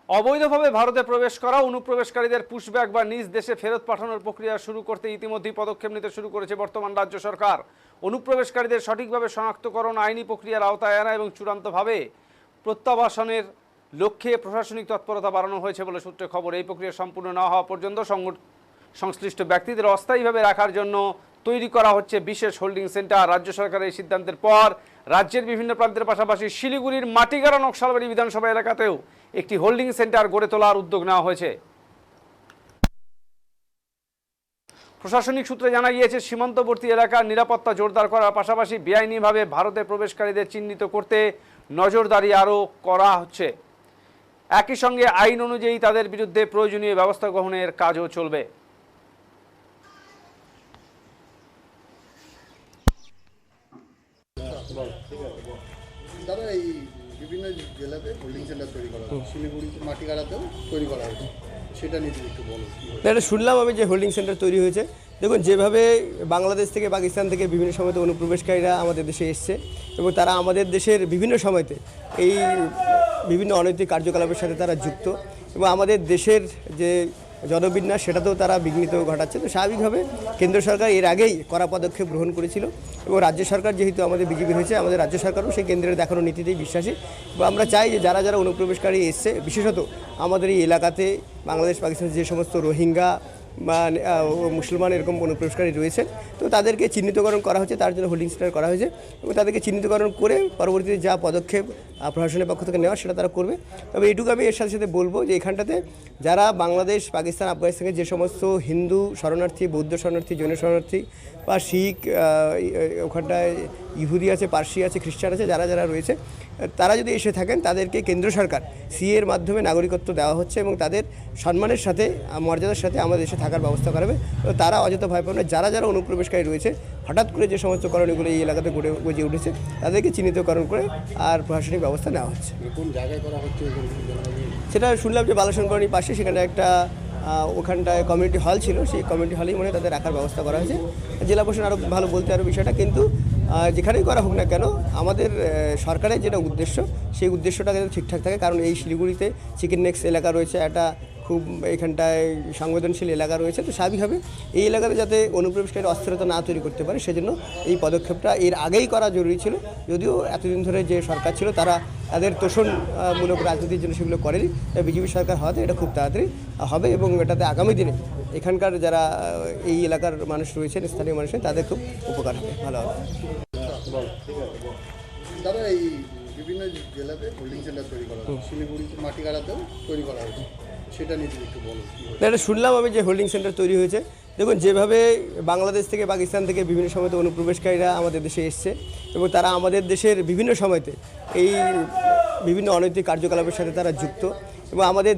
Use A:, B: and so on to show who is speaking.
A: অবৈধভাবে ভারতে প্রবেশ করা অনুপ্রবেশকারীদের পুশব্যাক বা নিজ দেশে ফেরত পাঠানোর প্রক্রিয়া শুরু করতে ইতিমধ্যেই পদক্ষেপ নিতে শুরু করেছে বর্তমান রাজ্য সরকার। অনুপ্রবেশকারীদের সঠিকভাবে শনাক্তকরণ, আইনি প্রক্রিয়ার আওতায় আনা এবং চূড়ান্তভাবে প্রত্যাবাসনের লক্ষ্যে প্রশাসনিক তৎপরতা বাড়ানো হয়েছে বলে সূত্রে খবর। এই প্রক্রিয়া সম্পূর্ণ না হওয়া পর্যন্ত সংশ্লিষ্ট ব্যক্তিদের অস্থায়ীভাবে রাখার জন্য তৈরি করা হচ্ছে বিশেষ হোল্ডিং সেন্টার। রাজ্য সরকারের এই সিদ্ধান্তের পর রাজ্যের বিভিন্ন প্রান্তের পাশাপাশি শিলিগুড়ির মাটিগাড়া নকশালবাড়ি বিধানসভা এলাকাতেও একটি হোল্ডিং সেন্টার গড়ে তোলার উদ্যোগ নেওয়া হয়েছে। প্রশাসনিক সূত্রে জানা গিয়েছে, সীমান্তবর্তী এলাকার নিরাপত্তা জোরদার করার পাশাপাশি বেআইনিভাবে ভারতে প্রবেশকারীদের চিহ্নিত করতে নজরদারি আরও করা হচ্ছে। একই সঙ্গে আইন অনুযায়ী তাদের বিরুদ্ধে প্রয়োজনীয় ব্যবস্থা গ্রহণের কাজও চলবে।
B: দাদা, এই বিভিন্ন জেলাতে হোল্ডিং সেন্টার তৈরি করা হয়, শিলিগুড়ি মাটিগাড়াতেও তৈরি করা হয়েছে, সেটা নিয়ে একটু বলুন।
C: এটা শুনলাম আমি যে হোল্ডিং সেন্টার তৈরি হয়েছে। দেখুন, যেভাবে বাংলাদেশ থেকে পাকিস্তান থেকে বিভিন্ন সময়তে অনুপ্রবেশকারীরা আমাদের দেশে এসছে এবং তারা আমাদের দেশের বিভিন্ন সময়তে এই বিভিন্ন অনৈতিক কার্যকলাপের সাথে তারা যুক্ত এবং আমাদের দেশের যে জনবিন্যাস সেটাতেও তারা বিঘ্নিত ঘটাচ্ছে। তো স্বাভাবিকভাবে কেন্দ্র সরকার এর আগেই কড়া পদক্ষেপ গ্রহণ করেছিল এবং রাজ্য সরকার যেহেতু আমাদের বিজেপি হয়েছে, আমাদের রাজ্য সরকারও সেই কেন্দ্রের দেখানো নীতিতেই বিশ্বাসী এবং আমরা চাই যে যারা যারা অনুপ্রবেশকারী এসছে, বিশেষত আমাদের এই এলাকাতে বাংলাদেশ পাকিস্তানের যে সমস্ত রোহিঙ্গা বা মুসলমান এরকম অনুপ্রবেশকারী রয়েছেন, তো তাদেরকে চিহ্নিতকরণ করা হচ্ছে, তার জন্য হোল্ডিং সেন্টার করা হয়েছে এবং তাদেরকে চিহ্নিতকরণ করে পরবর্তীতে যা পদক্ষেপ প্রশাসনের পক্ষ থেকে নেওয়া সেটা তারা করবে। তবে এটুকু আমি এর সাথে সাথে বলবো যে এখানটাতে যারা বাংলাদেশ, পাকিস্তান, আফগানিস্তানের যে সমস্ত হিন্দু শরণার্থী, বৌদ্ধ শরণার্থী, জৈন শরণার্থী বা শিখ, ওখানটায় ইহুদি আছে, পার্সি আছে, খ্রিস্টান আছে, যারা যারা রয়েছে তারা যদি এসে থাকেন তাদেরকে কেন্দ্র সরকার সিএর মাধ্যমে নাগরিকত্ব দেওয়া হচ্ছে এবং তাদের সম্মানের সাথে, মর্যাদার সাথে আমাদের দেশে থাকার ব্যবস্থা করাবে। তো তারা অযথা ভয় পাবে না। যারা যারা অনুপ্রবেশকারী রয়েছে, হঠাৎ করে যে সমস্ত করণীগুলো এই এলাকাতে গড়ে উঠেছে তাদেরকে চিহ্নিতকরণ করে আর প্রশাসনিক ব্যবস্থা নেওয়া হচ্ছে।
B: কোন জায়গায় করা হচ্ছে
C: সেটা শুনলাম যে বালাসন কলোনির পাশে সেখানে একটা ওখানটায় কমিউনিটি হল ছিল, সেই কমিউনিটি হলেই মনে তাদের রাখার ব্যবস্থা করা হয়েছে। জেলা প্রশাসন আরও ভালো বলতে আরও বিষয়টা, কিন্তু যেখানেই করা হোক না কেন আমাদের সরকারের যেটা উদ্দেশ্য সেই উদ্দেশ্যটা কিন্তু ঠিকঠাক থাকে। কারণ এই শিলিগুড়িতে চিকেন নেক্স এলাকা রয়েছে, একটা খুব এখানটায় সংবেদনশীল এলাকা রয়েছে। তো স্বাভাবিকভাবে এই এলাকাতে যাতে অনুপ্রবেশকারী অস্থিরতা না তৈরি করতে পারে সেজন্য এই পদক্ষেপটা এর আগেই করা জরুরি ছিল। যদিও এতদিন ধরে যে সরকার ছিল তারা তাদের তোষণমূলক রাজনীতির জন্য সেগুলো করেনি। তাই বিজেপি সরকার হওয়াতে এটা খুব তাড়াতাড়ি হবে এবং এটাতে আগামী দিনে এখানকার যারা এই এলাকার মানুষ রয়েছেন, স্থানীয় মানুষ, তাদের খুব উপকার হবে, ভালো হবে।
B: দাদা, এই বিভিন্ন জেলাতে হোল্ডিং সেন্টার তৈরি করা হয়, শিলিগুড়ি মাটিগাড়াতেও তৈরি করা হয়েছে, সেটা নিয়ে একটু বলুন।
C: এটা শুনলাম আমি যে হোল্ডিং সেন্টার তৈরি হয়েছে। দেখুন, যেভাবে বাংলাদেশ থেকে পাকিস্তান থেকে বিভিন্ন সময়তে অনুপ্রবেশকারীরা আমাদের দেশে এসছে এবং তারা আমাদের দেশের বিভিন্ন সময়তে এই বিভিন্ন অনৈতিক কার্যকলাপের সাথে তারা যুক্ত এবং আমাদের